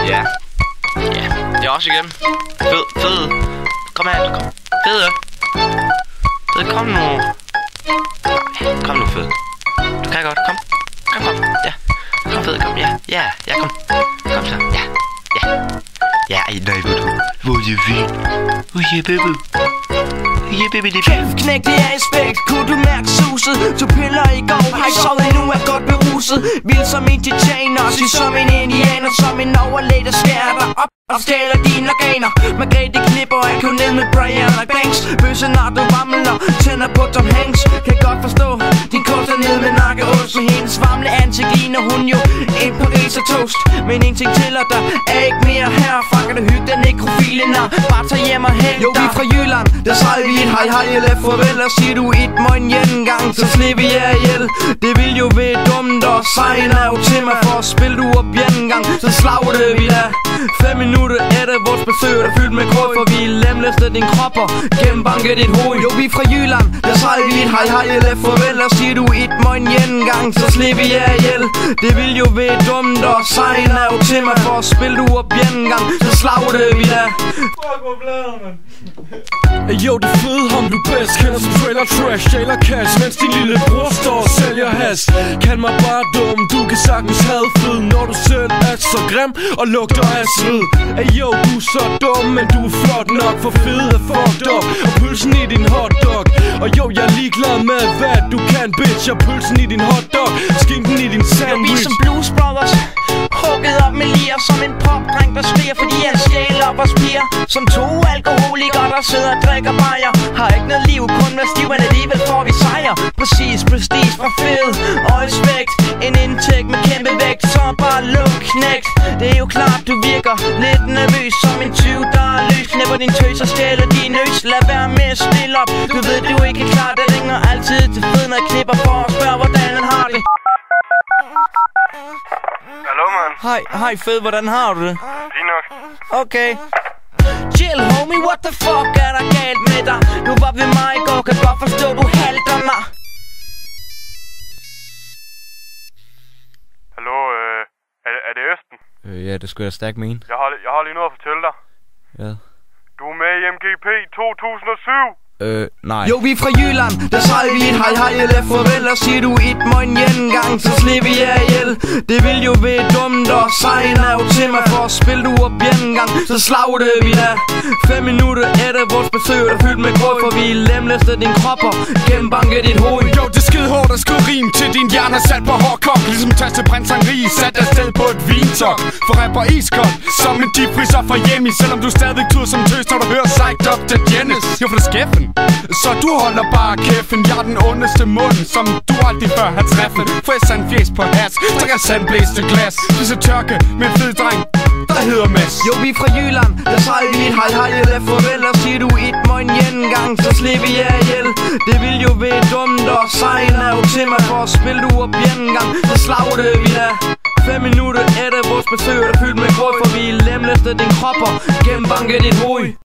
Ja. Ja, det er også igen. Fed. Kom her, kom. Fed, kom nu. Kom nu, fed. Du kan godt, kom. Ja. Kom, fed, kom, ja, kom. Kom så, ja. Ja, nej, hvor er det fint. Baby, det er Kæft, knæk det aspekt. Kunne du mærke suset? To piller i går, har ikke sovet endnu, er godt beruset. Vild som en titaner, sig som en indianer. Som en overlæg, der skærer dig op og stjæler dine organer. Margrethe knipper, jeg kunne ned med Brian og Banks. Bøsse når du vamler, tænder på Tom Hanks. Kan godt forstå, din kurs er ned med nakkeost. Med hendes varmle ansigt ligner hun jo en parisertoast. Men en ting tæller, der er ikke mere herfra. Kan du hygge den nekrofile, når bare tag hjem og hent dig. Jo, vi er fra Jylland, der sejler vi en hej eller farvel. Og siger du et morgen en gang, så slipper jeg ihjel. Det vil jo være dumt, og sejlen er jo til mig. For at spille du op en gang, så slagte vi da. 5 minutter er det vores besøg, der er fyldt med krød. For vi lemlæster din krop og gennembanker dit hoved. Jo, vi er fra Jylland, der sejler vi en hej eller farvel. Og siger du et morgen en gang, så slipper jeg ihjel. Det vil jo være dumt, og sejlen er jo til mig. For at spille du op en gang, så slagte vi da. Fuck, hvor blader, man. Jo, det fede ham du bedst kender som trailer trash, jailer cash, mens din lille bror står og sælger has. Kald mig bare dum, du kan sagtens have fed, når du selv er så grim og lugter af sved. Jo, du er så dum, men du er flot nok, for fed er fucked up, og pølsen i din hotdog. Og jo, jeg er ligeglad med hvad du kan, bitch, og pølsen i din hotdog, skinken i din sandwich. Vi som Blues Brothers, hugget op med lir som en popdreng, der skriger, fordi han stjæler op og spiger. Som 2 alkoholikere, der sidder og drikker bajer. Har ikke noget liv, kun hvad stiv, men alligevel får vi sejr. Præcis, prestige fra fed og respekt. En indtægt med kæmpe vægt, så bare luk knægt. Det er jo klart, du virker lidt nervøs, som en 20, der er løs. Knæpper din tøs og stjæler din øs. Lad være med at stille op, du ved du ikke er klar. Det ringer altid til fed, når jeg knipper for at spørge, hvordan han har det. Hallo, man. Hej fed, hvordan har du det? Fint nok. Okay. Chill homie, what the fuck er der galt med dig? Du var ved mig i går, kan godt forstå du halter mig. Hallo, er det Østen? Ja, det skulle jeg stærkt mene. Jeg har lige noget at fortælle dig. Ja. Du er med i MGP 2007. Nej. Jo, vi er fra Jylland, der sejler vi et hej eller farvel. Og siger du et morgen en gang, så slipper jeg ihjel. Det vil jo være dumt, og sejlen er jo til mig. For at spille du op en gang, så slagte vi da. 5 minutter er det vores besøg, der er fyldt med grød. For vi lemlæster din krop og gennembanker dit hoved. Jo, det er skide hårdt at skrive rim til din hjerne sat på hårdkok. Ligesom taste prins Henri, sat afsted på et vintok. For rapper iskold, som en deepfriser fra hjemme. Selvom du stadig tuder som tøs, når du hører Psyched Up til Dennis. Jo, for det er skæffen. Så du holder bare kæffen. Jeg er den ondeste mund, som du aldrig før har træffet. For jeg sand fjes på has, drikker sandblæste glas. Spiser tørke med en fed dreng, der hedder Mads. Jo, vi er fra Jylland, der sejler vi et hej eller farvel. Og siger du et morgen en gang, så slipper jeg ihjel. Det vil jo være dumt, og sejlen er jo til mig. For at spille du op en gang, så slagte vi da. 5 minutter er det vores besøg, der er fyldt med grød. For vi lemlæster din krop og gennembanker dit hoved.